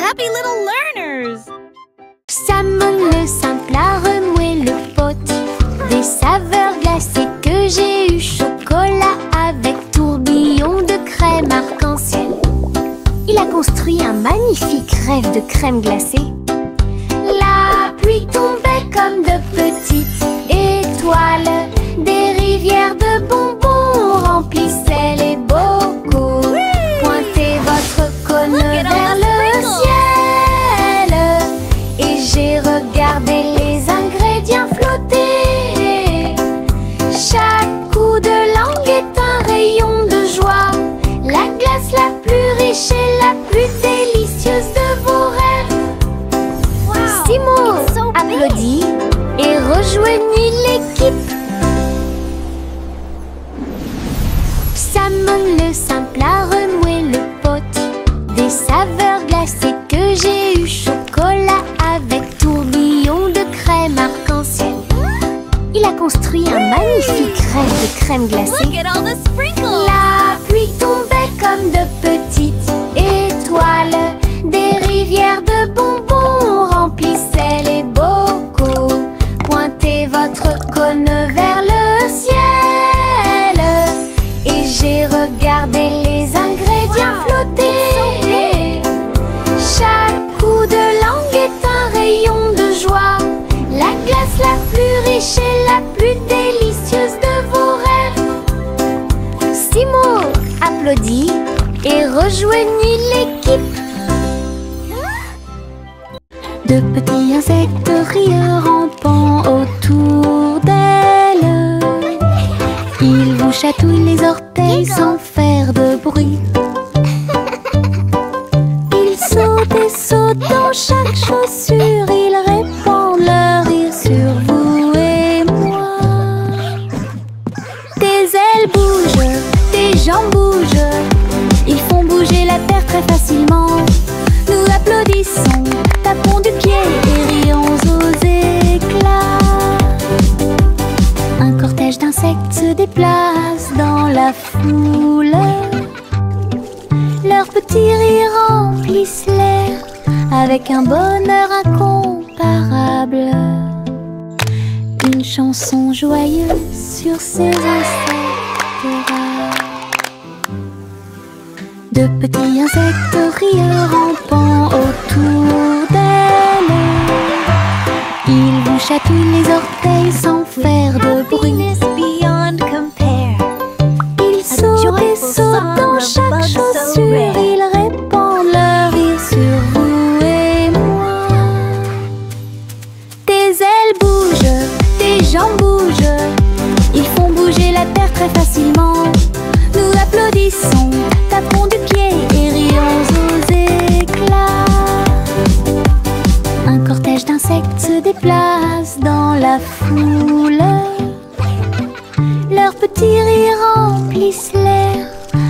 happy little learners! Salmon le simple a remué le pot. Des saveurs glacées que j'ai eu. Chocolat avec tourbillon de crème arc-en-ciel. Il a construit un magnifique rêve de crème glacée. La pluie tombait comme de petites étoiles. Des rivières de bonbons remplissaient les bocaux. Pointez votre cône vers le ciel et j'ai regardé les ingrédients flotter. Chaque coup de langue est un rayon de joie. La glace la plus riche et la plus délicieuse de vos rêves. Simo applaudit et rejoignit l'équipe. Salmon le simple a remué le pot. Des saveurs glacées que j'ai eu. Chocolat avec tourbillon de crème arc-en-ciel. Il a construit un magnifique rêve de crème glacée. Look at all the sprinkles! La pluie tombait comme de petites étoiles. Des rivières de bonbons remplissaient les bocaux. Pointez votre cône vers le ciel et j'ai regardé les ingrédients flotter. Chaque coup de langue est un rayon de joie. La glace la plus riche et la plus délicieuse de vos rêves. Simo applaudit et rejoignit l'équipe. De petits insectes rieurs rampant autour d'elle. Ils vous chatouillent les orteils sans faire de bruit. Ils sautent et sautent dans chaque chaussure. Ils répandent leur rire sur vous et moi. Des ailes bougent, des jambes bougent. Ils font bouger la terre très facilement. Nous applaudissons, tapons du pied et rions aux éclats. Un cortège d'insectes se déplace dans la foule. Leurs petits rires remplissent l'air avec un bonheur incomparable. Une chanson joyeuse sur ces insectes rares. De petits insectes rieurs rampant autour d'elle. Ils vous chatouillent les orteils sans faire de bruit. Ils sautent et sautent dans chaque chaussure. Ils répandent leur rire sur vous et moi. Des ailes bougent, des jambes bougent. Ils font bouger la terre très facilement. Nous applaudissons, tapons du pied et rions aux éclats. Un cortège d'insectes se déplace dans la foule. Leurs petits rires remplissent l'air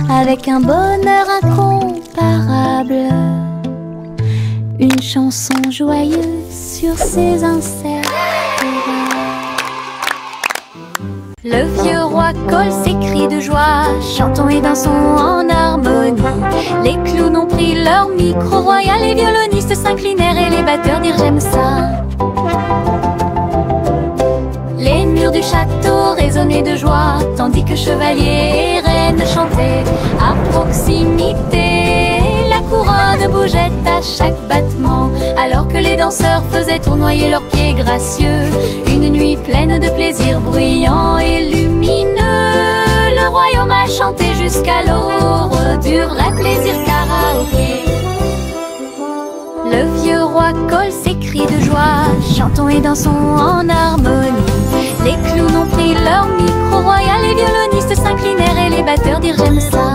avec un bonheur incomparable. Une chanson joyeuse sur ces insectes rares. Le vieux roi colle ses cris de joie, chantons et dansons en harmonie. Les clowns ont pris leur micro royal, les violonistes s'inclinèrent et les batteurs dirent j'aime ça. Les murs du château résonnaient de joie, tandis que chevaliers et reines chantaient à proximité. La couronne bougeait à chaque battement, alors que les danseurs faisaient tournoyer leurs pieds gracieux. Une nuit pleine de plaisir bruyant et lumineux. Le royaume a chanté jusqu'à l'aube du vrai plaisir karaoké. Le vieux roi colle ses cris de joie, chantons et dansons en harmonie. Les clowns ont pris leur micro royal, les violonistes s'inclinèrent et les batteurs dirent j'aime ça.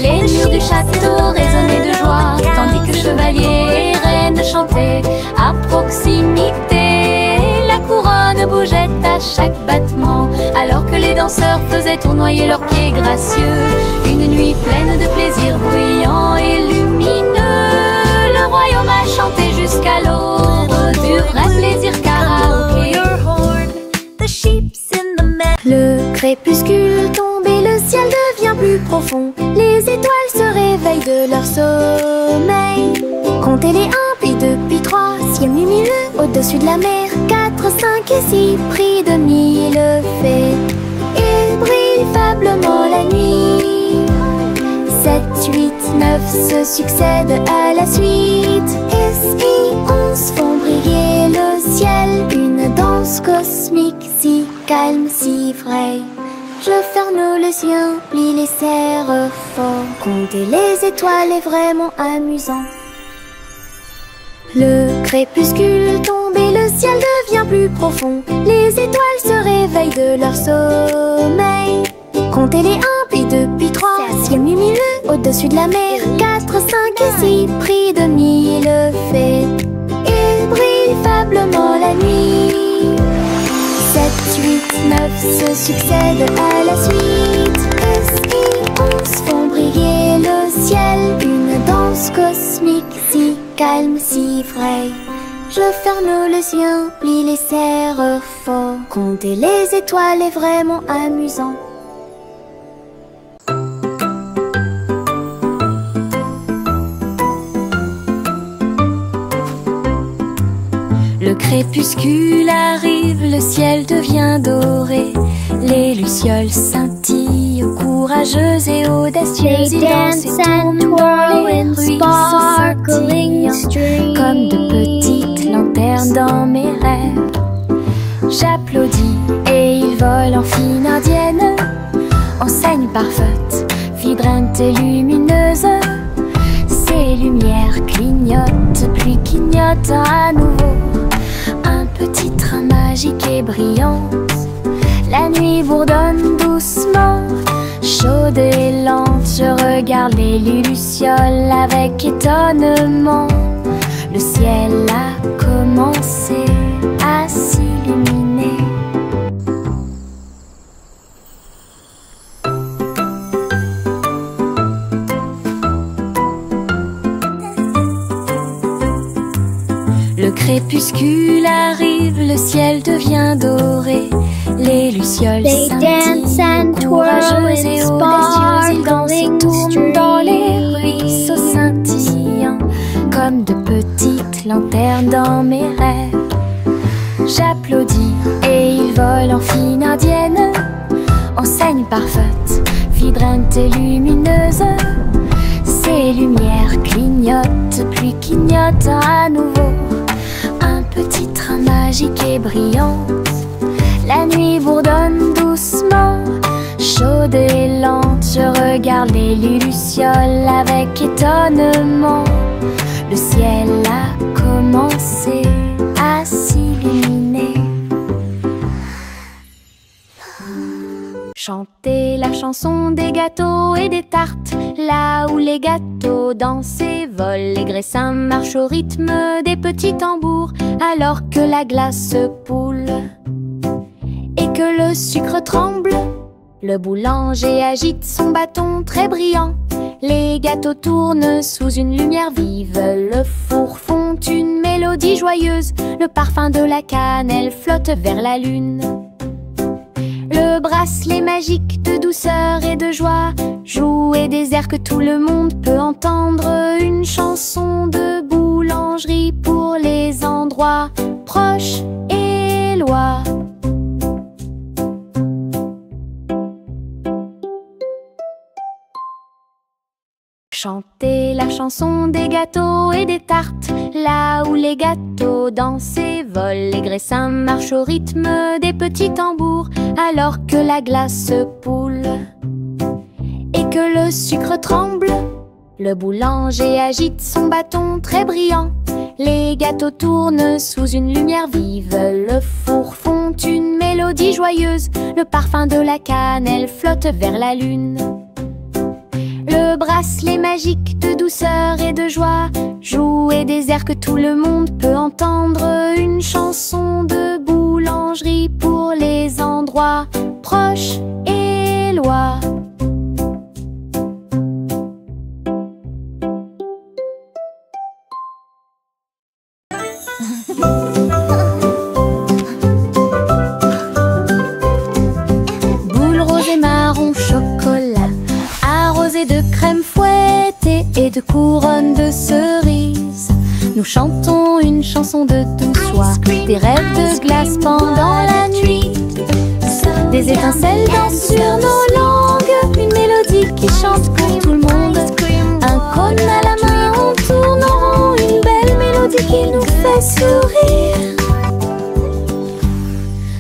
Les murs du château résonnaient de joie, tandis que chevaliers et reines chantaient à proximité. La couronne bougeait à chaque battement, alors que les danseurs faisaient tournoyer leurs pieds gracieux. Une nuit pleine de plaisir bruyant et lumineux. Le royaume a chanté jusqu'à l'aube du vrai plaisir karaoké. Le crépuscule tombe et le ciel devient plus profond. Les étoiles se réveillent réveillent de leur sommeil. Comptez les 1, puis 2, puis 3, ciel lumineux au-dessus de la mer. 4, 5 et 6, prix de mille fées. Il brille faiblement la nuit. 7, 8, 9 se succèdent à la suite. S, I, 11 font briller le ciel. Une danse cosmique si calme, si vraie. Je ferme les yeux, plie les serre fort. Compter les étoiles est vraiment amusant. Le crépuscule tombe et le ciel devient plus profond. Les étoiles se réveillent de leur sommeil. Comptez les 1, puis 2, puis 3, ciel lumineux au-dessus de la mer. 4, 5 et 6, prix de mille fées. Il brille faiblement la nuit. 7, 8, 9 se succèdent à la suite. S, I, 11 font briller le ciel. Une danse cosmique si calme, si vraie. Je ferme les yeux, plie les serre fort. Compter les étoiles est vraiment amusant. Le crépuscule arrive, le ciel devient doré. Les lucioles scintillent, courageuses et audacieuses. Ils dansent et tournent dans les ruisseaux scintillants, comme de petites lanternes dans mes rêves. J'applaudis et ils volent en fine indienne. Enseigne parfaite, vibrante et lumineuse. Ces lumières clignotent, puis clignotent à nouveau. Un petit train magique et brillant. La nuit bourdonne doucement, chaude et lente. Je regarde les lucioles avec étonnement. Le ciel a commencé à s'illuminer. Le crépuscule arrive, le ciel devient doré. Les lucioles scintillent, courageuses et audacieuses. Ils dansent et tournent dans les ruisseaux scintillants, comme de petites lanternes dans mes rêves. J'applaudis et ils volent en fine indienne. Enseigne parfaite, vibrante et lumineuse. Ces lumières clignotent, puis clignotent à nouveau. Un petit train magique et brillant. La nuit bourdonne doucement, chaude et lente. Je regarde les lucioles avec étonnement. Le ciel a commencé à s'illuminer. Chantez la chanson des gâteaux et des tartes, là où les gâteaux dansent et volent. Les graissins marchent au rythme des petits tambours, alors que la glace se poule et que le sucre tremble. Le boulanger agite son bâton très brillant. Les gâteaux tournent sous une lumière vive. Le four fond une mélodie joyeuse. Le parfum de la cannelle flotte vers la lune. Le bracelet magique de douceur et de joie joue et des airs que tout le monde peut entendre. Une chanson de boulangerie pour les endroits proches et loin. Chantez la chanson des gâteaux et des tartes, là où les gâteaux dansent et volent. Les graissins marchent au rythme des petits tambours, alors que la glace se poule et que le sucre tremble. Le boulanger agite son bâton très brillant. Les gâteaux tournent sous une lumière vive. Le four fond une mélodie joyeuse. Le parfum de la cannelle flotte vers la lune. Le bracelet magique de douceur et de joie joue et des airs que tout le monde peut entendre. Une chanson de boulangerie pour les endroits proches et loin. Boule rose et marron chocolat, arrosé de crème fouettée. de couronnes de cerises. Nous chantons une chanson de douce soie, des rêves de glace pendant la nuit. Des étincelles dansent sur nos langues, une mélodie qui chante pour tout le monde. Un cône à la main, on tourne en rond, une belle mélodie qui nous fait sourire.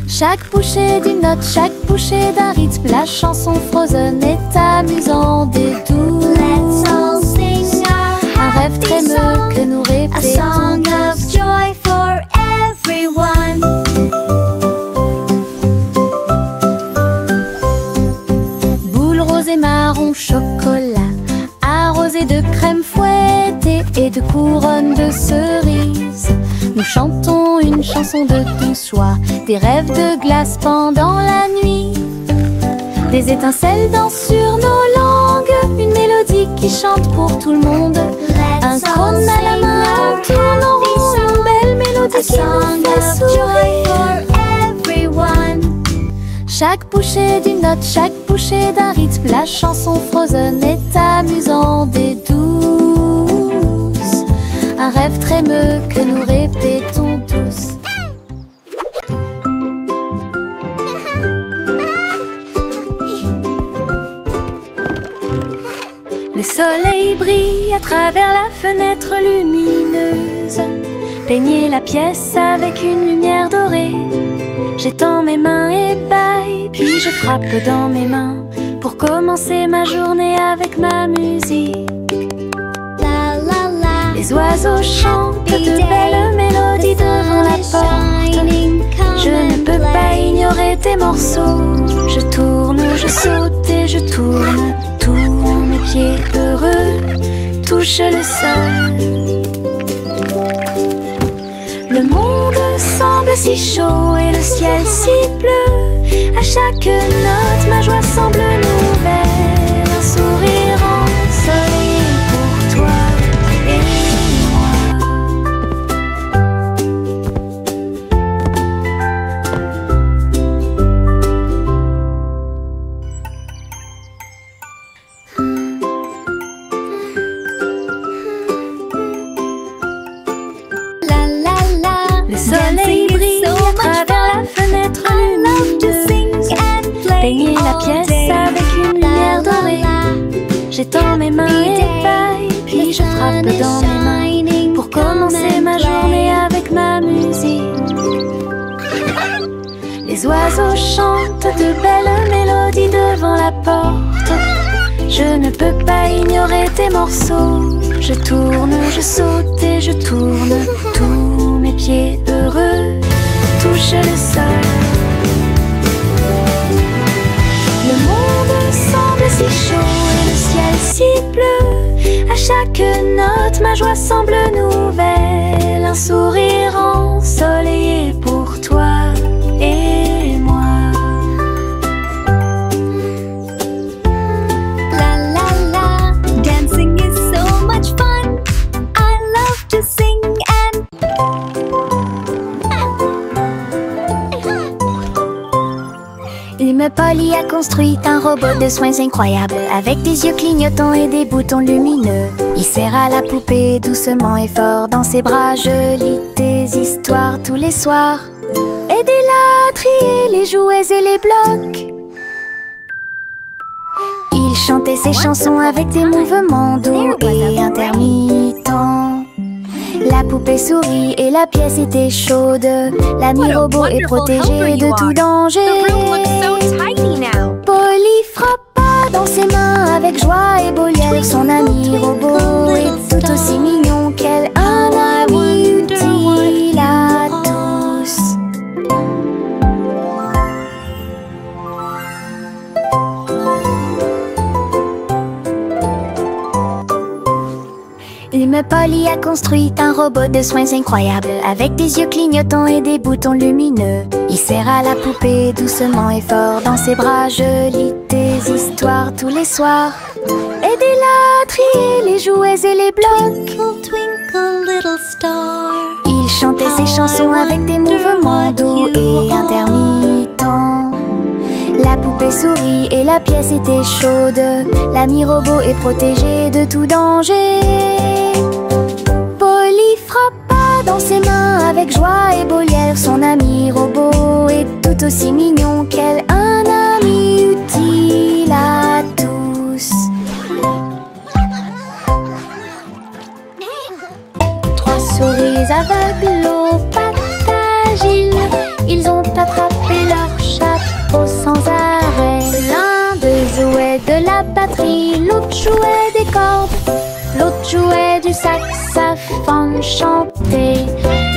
Chaque bouchée d'une note, chaque bouchée d'un rythme, la chanson Frozen est amusante et douce. Let's all sing Un rêve trémeux que nous a répétons. song of joy for everyone. Boule rose et marron chocolat, arrosé de crème fouettée et de couronnes de cerises. Nous chantons une chanson de douce joie, des rêves de glace pendant la nuit. Des étincelles dansent sur nos langues, une mélodie qui chante pour tout le monde. Un cône à la main, on tourne en rond, une belle mélodie qui nous fait sourire. Chaque bouchée d'une note, chaque bouchée d'un rythme, la chanson Frozen est amusante et douce. Un rêve trémeux que nous répétons tous. Le soleil brille à travers la fenêtre lumineuse. Peignez la pièce avec une lumière dorée. J'étends mes mains ébahies, puis je frappe dans mes mains pour commencer ma journée avec ma musique. La la la. Les oiseaux chantent de belles mélodies devant la porte. Je ne peux pas ignorer tes morceaux. Je tourne, je saute et je tourne. Tous mes pieds heureux touchent le sol. Le monde semble si chaud et le ciel si bleu. À chaque note, ma joie semble nouvelle. Un sourire ensoleillé pour toi et moi. La la la. Le soleil brille à travers la fenêtre lumineuse. Peignez la pièce avec une lumière dorée. J'étends mes mains ébahies, puis je frappe dans mes mains pour commencer ma journée avec ma musique. Les oiseaux chantent de belles mélodies devant la porte. Je ne peux pas ignorer tes morceaux. Je tourne, je saute et je tourne. Tous mes pieds heureux touchent le sol. Le monde semble si chaud et le ciel si bleu. À chaque note, ma joie semble nouvelle. Un sourire ensoleillé pour toi et moi. La la la. Dancing is so much fun. I love to sing and Une Polly a construit un robot de soins incroyable, avec des yeux clignotants et des boutons lumineux. Il serre à la poupée doucement et fort dans ses bras. Je lis des histoires tous les soirs. Aidez-la à trier les jouets et les blocs. Il chantait ses chansons avec des mouvements doux et intermittents. La poupée sourit et la pièce était chaude. L'ami robot est protégé de tout danger. Polly frappa dans ses mains avec joie et beau liel. Son ami robot est tout aussi mignon qu'elle. Un ami utile à tous. Une Polly a construit un robot de soins incroyable, avec des yeux clignotants et des boutons lumineux. Il serre à la poupée doucement et fort dans ses bras. Je lis des histoires tous les soirs. Aidez-la à trier les jouets et les blocs. twinkle twinkle little star. Il chantait ses chansons avec des mouvements doux et intermittents. La poupée poupée sourit et la pièce était chaude. L'ami robot est protégé de tout danger. Polly frappa dans ses mains avec joie et Molière. Son ami robot est tout aussi mignon qu'elle, un ami utile à tous. Trois souris aveugles aux pattes agiles, ils ont attrapé leur chapeau sans arrêt. L'un d'eux jouait de la batterie, l'autre jouait des cordes, l'autre jouait du saxophone chanté.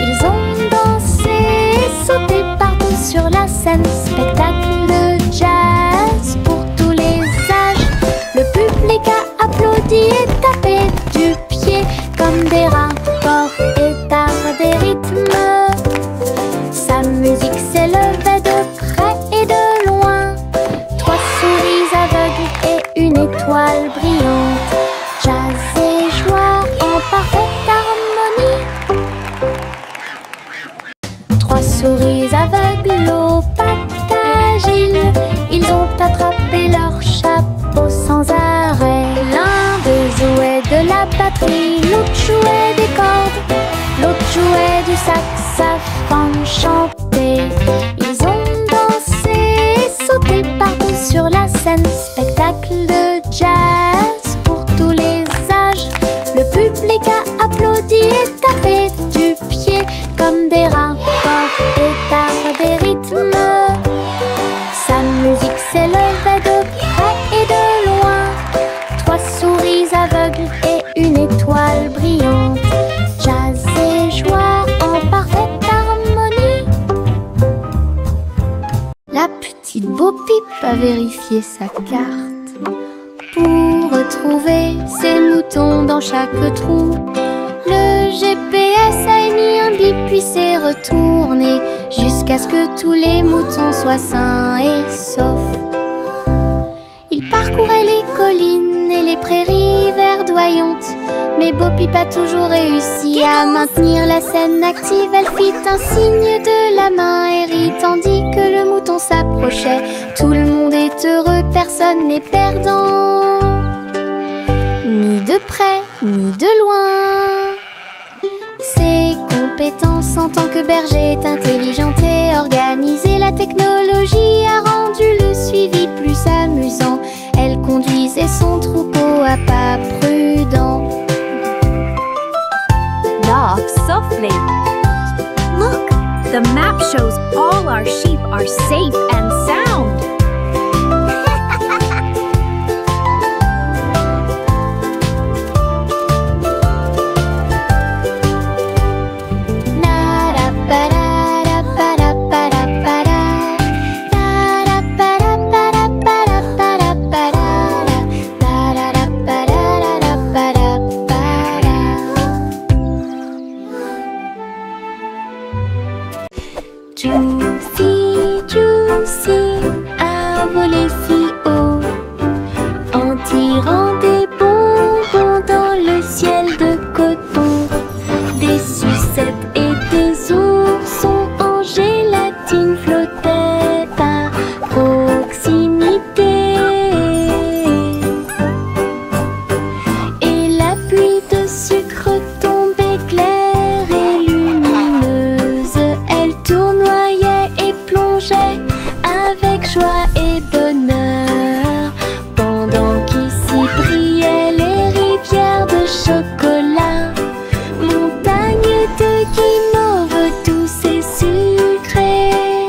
Ils ont dansé et sauté partout sur la scène. Spectacle de jazz pour tous les âges. Le public a applaudi et tapé du pied comme des rapports et tard des rythmes. Sa musique s'élevait de près et de loin. Trois souris aveugles et une étoile brillante. Jazz et joie en parfaite harmonie. Trois souris aveugles aux pattes agiles, ils ont attrapé leur chapeau sans arrêt. L'un d'eux jouait de la batterie, l'autre jouait des cordes, l'autre jouait du saxophone chanté. Ils ont dansé et sauté partout sur la scène. Spectacle de jazz pour tous les âges. Le public a applaudi et tapé du pied comme des rapports et tard des rythmes. Sa musique s'élevait de près et de loin. Trois souris aveugles et une étoile brillante. Jazz et joie en parfaite harmonie. La petite Bo-Peep a vérifié sa carte pour retrouver ses moutons dans chaque trou. Le GPS a émis un bip puis s'est retourné jusqu'à ce que tous les moutons soient sains et saufs. Il parcourait les collines et les prairies verdoyantes, mais Bo-Peep a toujours réussi à maintenir la scène active. Elle fit un signe de la main et rit tandis que le mouton s'approchait. Tout le monde est heureux, personne n'est perdant, ni de près ni de loin. Ses compétences en tant que berger est intelligente et organisée. La technologie a rendu le suivi plus amusant. Elle conduisait son troupeau à pas prudents. Walk softly. Look, the map shows all our sheep are safe and sound. Juicy, Juicy a volé si haut en tirant des bonbons dans le ciel de coton. Des sucettes et des oursons en gélatine flottaient à proximité. Et la pluie de sucre tombait claire et lumineuse. Elle tournoyait et plongeait avec joie et bonheur, pendant qu'ici brillaient les rivières de chocolat, montagnes de guimauve douces et sucrées.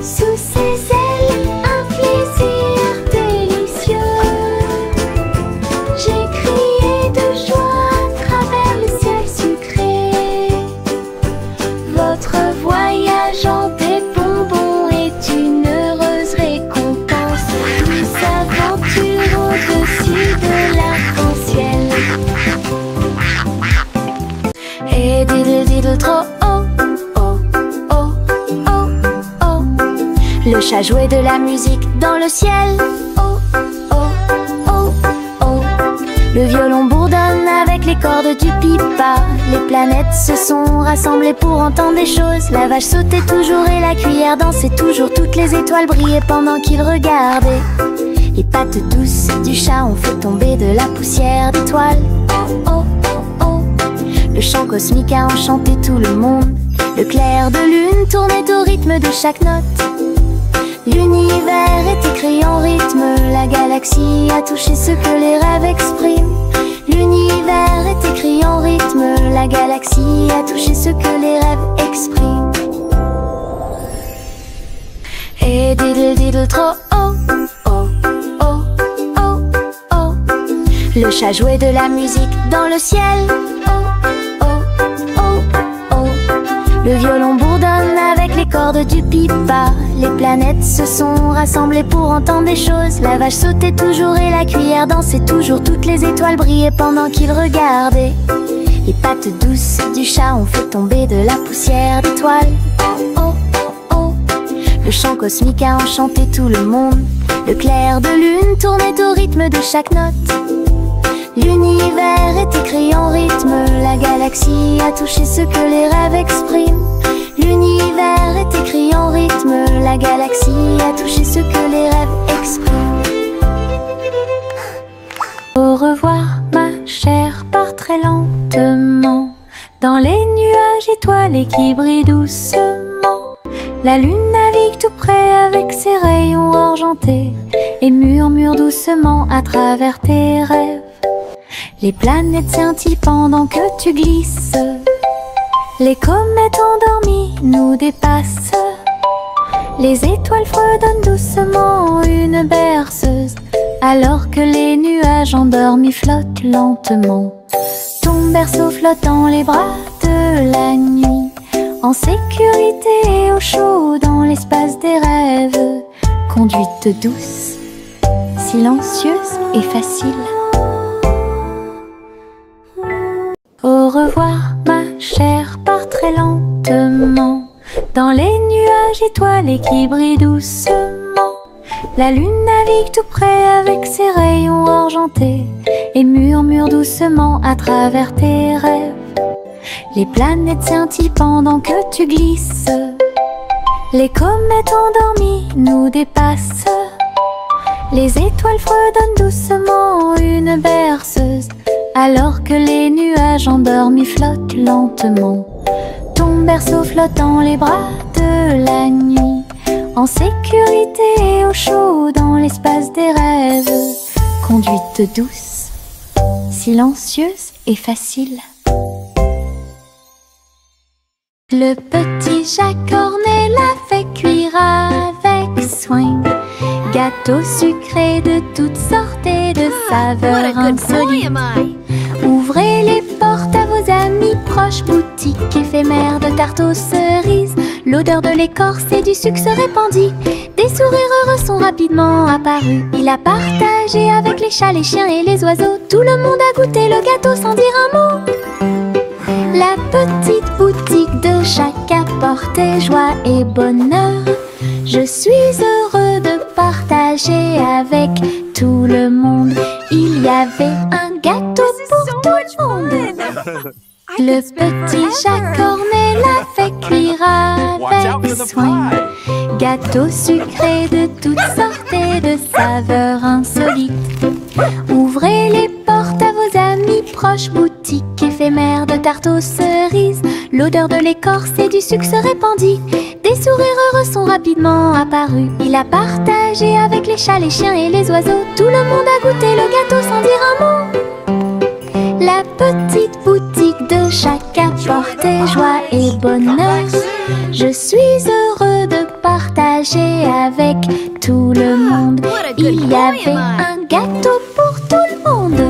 Sous ses ailes, un plaisir délicieux. J'ai crié de joie à travers le ciel sucré. Votre voyage en des bonbons est une heureuse récompense. Douce aventure au-dessus de l'arc-en-ciel. Et diddle diddle trop oh, oh, oh, oh, oh. Le chat jouait de la musique dans le ciel. Oh, oh, oh, oh. Le violon bourdonne avec les cordes du pipa. les planètes se sont rassemblées pour entendre des choses. La vache sautait toujours et la cuillère dansait toujours. Toutes les étoiles brillaient pendant qu'ils regardaient. Les pattes douces du chat ont fait tomber de la poussière d'étoiles. Oh, oh, oh. Le chant cosmique a enchanté tout le monde. Le clair de lune tournait au rythme de chaque note. L'univers est écrit en rythme. La galaxie a touché ce que les rêves expriment. L'univers est écrit en rythme. La galaxie a touché ce que les rêves expriment. Et diddle diddle trop oh, oh, oh, oh, oh. Le chat jouait de la musique dans le ciel. Oh, oh, oh, oh. Le violon bourdonne avec les cordes du pipa. Les planètes se sont rassemblées pour entendre des choses. La vache sautait toujours et la cuillère dansait toujours. Toutes les étoiles brillaient pendant qu'ils regardaient. Les pattes douces du chat ont fait tomber de la poussière d'étoiles. Oh, oh, oh, oh. Le chant cosmique a enchanté tout le monde. Le clair de lune tournait au rythme de chaque note. L'univers est écrit en rythme. La galaxie a touché ce que les rêves expriment. L'univers est écrit en rythme. La galaxie a touché ce que les rêves expriment. Au revoir ma chère, pars très lentement dans les nuages étoilés qui brillent doucement. La lune navigue tout près avec ses rayons argentés et murmure doucement à travers tes rêves. Les planètes scintillent pendant que tu glisses. Les comètes endormies nous dépassent. Les étoiles fredonnent doucement une berceuse, alors que les nuages endormis flottent lentement. Ton berceau flotte dans les bras de la nuit, en sécurité et au chaud dans l'espace des rêves. Conduite douce, silencieuse et facile. Au revoir ma chère, pars très lentement dans les nuages étoilés qui brillent doucement. La lune navigue tout près avec ses rayons argentés et murmure doucement à travers tes rêves. Les planètes scintillent pendant que tu glisses. Les comètes endormies nous dépassent. Les étoiles fredonnent doucement une berceuse, alors que les nuages endormis flottent lentement. Ton berceau flotte dans les bras de la nuit, en sécurité et au chaud dans l'espace des rêves. Conduite douce, silencieuse et facile. Le petit chat Cornet l'a fait cuire avec soin. Gâteau sucré de toutes sortes et de saveurs insolites. Ouvrez les portes à vos amis proches, boutique éphémère de tarte aux cerises. L'odeur de l'écorce et du sucre se répandit. Des sourires heureux sont rapidement apparus. Il a partagé avec les chats, les chiens et les oiseaux. Tout le monde a goûté le gâteau sans dire un mot. La petite boutique de chaque apportait joie et bonheur. Je suis heureux de partager avec tout le monde. Il y avait un gâteau pour tout le monde. Le petit chat Cornet l'a fait cuire avec soin. Gâteau sucré de toutes sortes et de saveurs insolites. Ouvrez les portes à vos amis proches, boutique éphémère de tarte aux cerises. L'odeur de l'écorce et du sucre se répandit. Des sourires heureux sont rapidement apparus. Il a partagé avec les chats, les chiens et les oiseaux. Tout le monde a goûté le gâteau sans dire un mot. La petite boutique de chaque apportait joie et bonheur. Je suis heureux de partager avec tout le monde. Il y avait un gâteau pour tout le monde.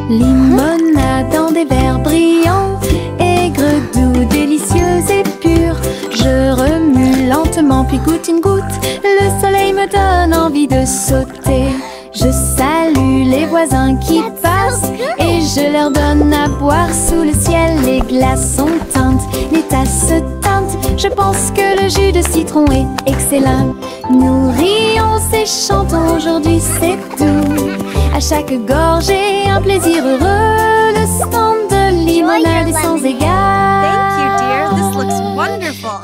Limonade dans des verres brillants, aigre, doux, délicieuse et pure. Je remue lentement puis goûte une goutte. Le soleil me donne envie de sauter. Je salue les voisins qui passent et je leur donne à boire sous le ciel. Les glaçons teintent, les tasses se teintent. Je pense que le jus de citron est excellent. Nous rions et chantons, aujourd'hui c'est tout. À chaque gorgée, un plaisir heureux. Le stand de limonade est sans égal. Thank you, dear. This looks wonderful.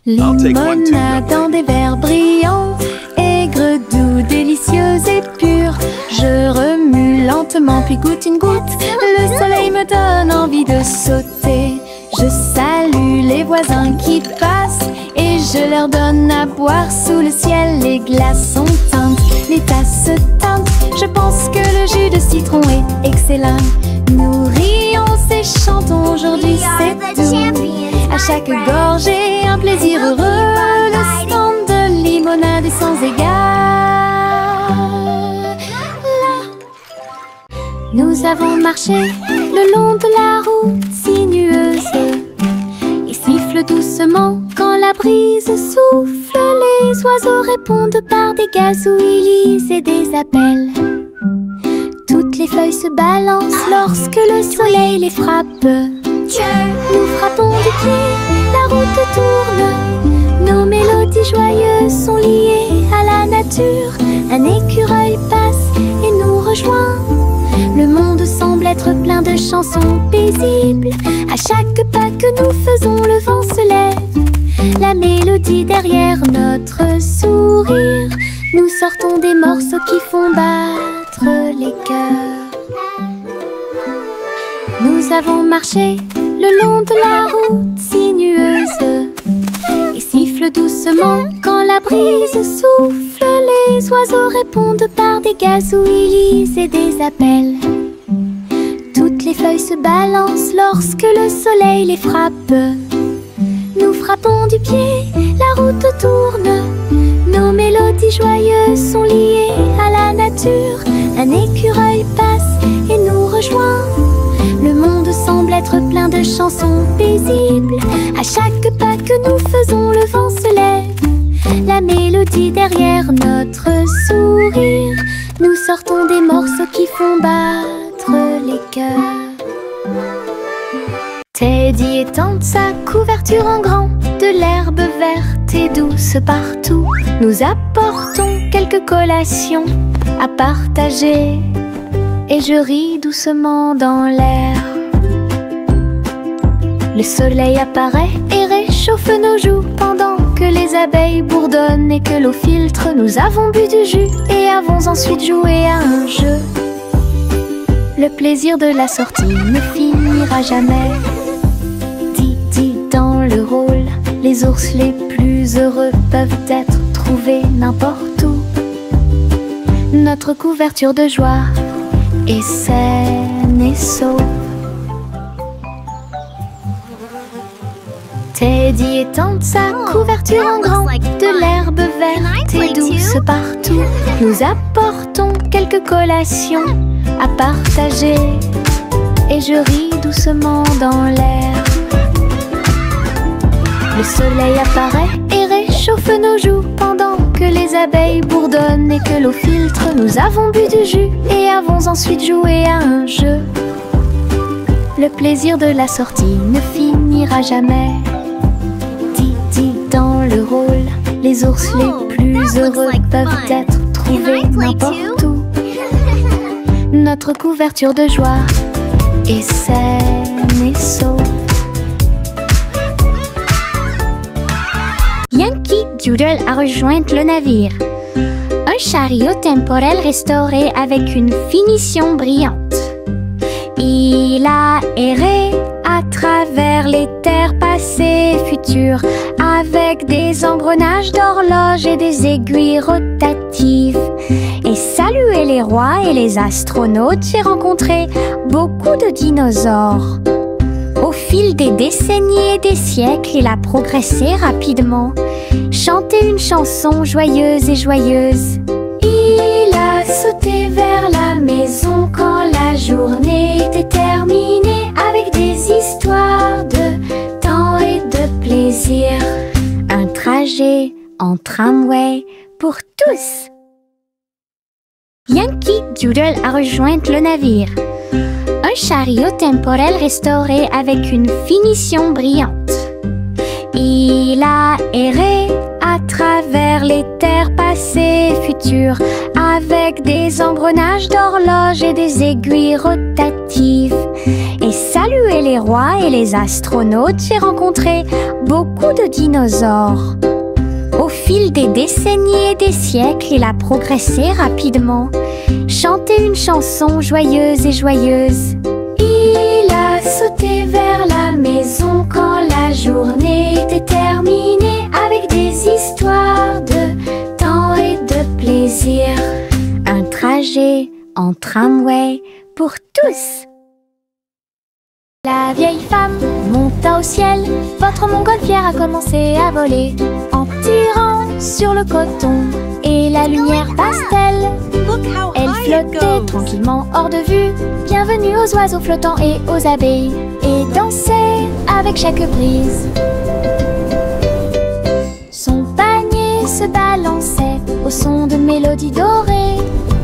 Limonade dans des verres brillants, aigre, doux, délicieuse et pure. Je remue lentement puis goûte une goutte. Le soleil me donne envie de sauter. Je salue les voisins qui passent et je leur donne à boire sous le ciel. Les glaçons teintent, les tasses se teintent. Je pense que le jus de citron est excellent. Nous rions et chantons aujourd'hui, c'est tout. À chaque gorgée, un plaisir heureux. Le stand de limonade est sans égal. Nous avons marché le long de la route sinueuse et siffle doucement quand la brise souffle. Les oiseaux répondent par des gazouillis et des appels. Toutes les feuilles se balancent lorsque le soleil les frappe. Nous frappons du pied, la route tourne. Nos mélodies joyeuses sont liées à la nature. Un écureuil passe et nous rejoint. Le monde semble être plein de chansons paisibles. À chaque pas que nous faisons, le vent se lève. La mélodie derrière notre sourire. Nous sortons des morceaux qui font battre les cœurs. Nous avons marché le long de la route sinueuse et siffle doucement quand la brise souffle. Les oiseaux répondent par des gazouillis et des appels. Toutes les feuilles se balancent lorsque le soleil les frappe. Nous frappons du pied, la route tourne. Nos mélodies joyeuses sont liées à la nature. Un écureuil passe et nous rejoint. Le monde semble être plein de chansons paisibles. À chaque pas que nous faisons, le vent se lève. La mélodie derrière notre sourire. Nous sortons des morceaux qui font battre les cœurs. Teddy étend sa couverture en grand, de l'herbe verte et douce partout. Nous apportons quelques collations à partager et je ris doucement dans l'air. Le soleil apparaît et réchauffe nos joues pendant que les abeilles bourdonnent et que l'eau filtre. Nous avons bu du jus et avons ensuite joué à un jeu. Le plaisir de la sortie ne finira jamais. Didi dans le rôle, les ours les plus heureux peuvent être trouvés n'importe où. Notre couverture de joie est saine et sauve. Teddy étend sa couverture en grand, de l'herbe verte et douce partout. Nous apportons quelques collations à partager et je ris doucement dans l'air. Le soleil apparaît et réchauffe nos joues pendant que les abeilles bourdonnent et que l'eau filtre. Nous avons bu du jus et avons ensuite joué à un jeu. Le plaisir de la sortie ne finira jamais. Didi dans le rôle, les ours les plus heureux peuvent être trouvés n'importe où. Notre couverture de joie est saine et sauve. Yankee Doodle a rejoint le navire. Un chariot temporel restauré avec une finition brillante. Il a erré à travers les terres passées et futures, avec des engrenages d'horloge et des aiguilles rotatives. Et salué les rois et les astronautes, j'ai rencontré beaucoup de dinosaures. Au fil des décennies et des siècles, il a progressé rapidement, chanté une chanson joyeuse et joyeuse. Il a sauté vers la maison quand la journée était terminée, avec des histoires de temps et de plaisir. Un trajet en tramway pour tous. Yankee Doodle a rejoint le navire. Un chariot temporel restauré avec une finition brillante. Il a erré à travers les terres passées et futures, avec des engrenages d'horloge et des aiguilles rotatives. Et saluer les rois et les astronautes, j'ai rencontré beaucoup de dinosaures. Au fil des décennies et des siècles, il a progressé rapidement, chanté une chanson joyeuse et joyeuse. Il a sauté vers la maison quand la journée était terminée, avec des histoires de temps et de plaisir. Un trajet en tramway pour tous. La vieille femme monta au ciel, votre montgolfière a commencé à voler, en tirant sur le coton et la lumière pastel. Elle flottait tranquillement hors de vue, bienvenue aux oiseaux flottants et aux abeilles, et dansait avec chaque brise. Son panier se balançait au son de mélodies dorées.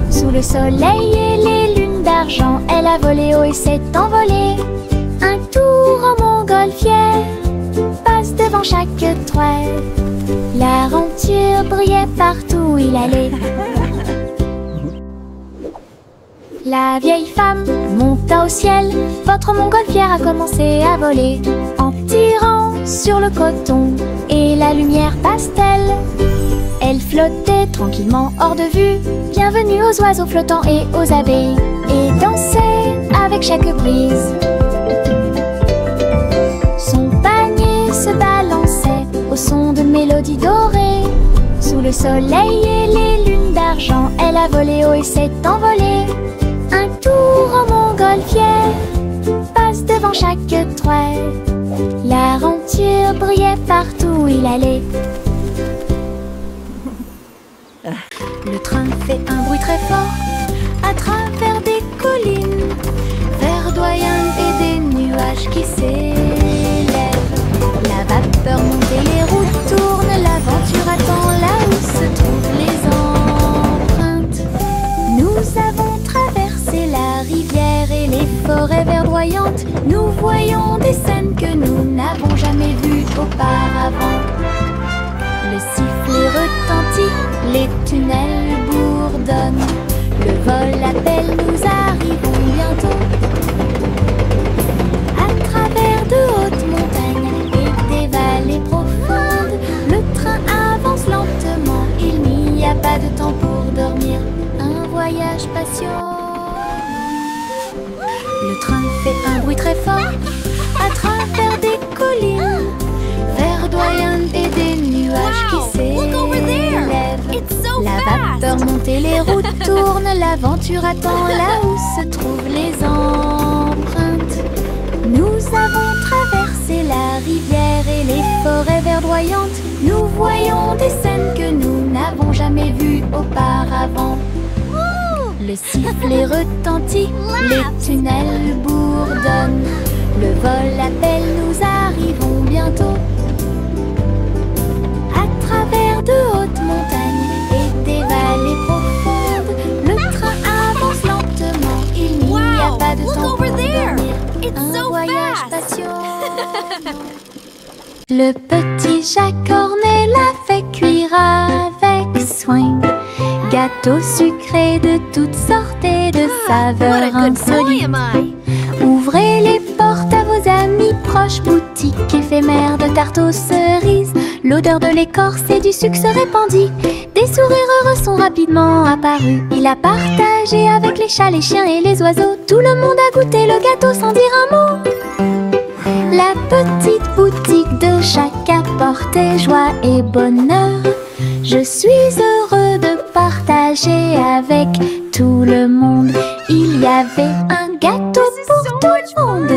Sous le soleil et les lunes d'argent, elle a volé haut et s'est envolée. Un tour en montgolfière passe devant chaque trait. L'aventure brillait partout où il allait. La vieille femme monta au ciel, votre montgolfière a commencé à voler, en tirant sur le coton et la lumière pastel. Elle flottait tranquillement hors de vue, bienvenue aux oiseaux flottants et aux abeilles, et dansait avec chaque brise. Son panier se balançait au son de mélodies dorées. Sous le soleil et les lunes d'argent, elle a volé haut et s'est envolée. Un tour en montgolfière passe devant chaque trait. L'aventure brillait partout où il allait. Le train fait un bruit très fort à travers des collines verdoyantes et des nuages qui s'élèvent. La vapeur monte et les roues tournent, l'aventure attend là où se trouvent les empreintes. Nous avons traversé la rivière et les forêts verdoyantes. Nous voyons des scènes que nous n'avons jamais vues auparavant. Le sifflet retentit, les tunnels bourdonnent. Le vol appelle, nous arrivons bientôt. À travers de hautes montagnes et des vallées profondes, le train avance lentement, il n'y a pas de temps pour dormir. Un voyage patient. Le train fait un bruit très fort à travers des collines verdoyantes et des nuages qui s'élèvent. La vapeur monte et les roues tournent, l'aventure attend là où se trouvent les empreintes. Nous avons traversé la rivière et les forêts verdoyantes. Nous voyons des scènes que nous n'avons jamais vues auparavant. Le sifflet retentit, les tunnels bourdonnent. Le vol appelle, nous arrivons bientôt. À travers de hautes montagnes et des vallées profondes, le train avance lentement, il n'y a pas de temps pour dormir. Un voyage patient. Le petit Jacques Cornet l'a fait cuire avec soin. Gâteaux sucrés de toutes sortes et de saveurs insolites. Ouvrez les portes à vos amis proches, boutique éphémère de tarte aux cerises. L'odeur de l'écorce et du sucre se répandit. Des sourires heureux sont rapidement apparus. Il a partagé avec les chats, les chiens et les oiseaux. Tout le monde a goûté le gâteau sans dire un mot. La petite boutique de Jacques apportait joie et bonheur. Je suis heureux de partager avec tout le monde. Il y avait un gâteau pour tout le monde.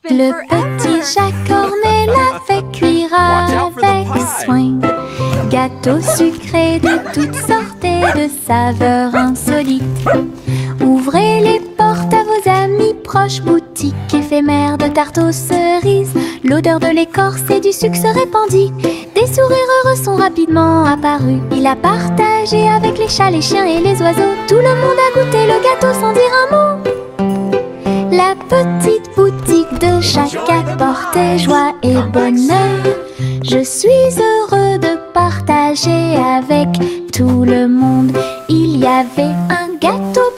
Le petit Jacques Cornet l'a fait cuire avec soin. Gâteau sucré de toutes sortes et de saveurs insolites. Ouvrez les portes à vos amis proches, boutique éphémère de tarte aux cerises. L'odeur de l'écorce et du sucre se répandit. Des sourires heureux sont rapidement apparus. Il a partagé avec les chats, les chiens et les oiseaux. Tout le monde a goûté le gâteau sans dire un mot. La petite boutique de Jacques apportait joie et bonheur. Je suis heureux de partager avec tout le monde. Il y avait un gâteau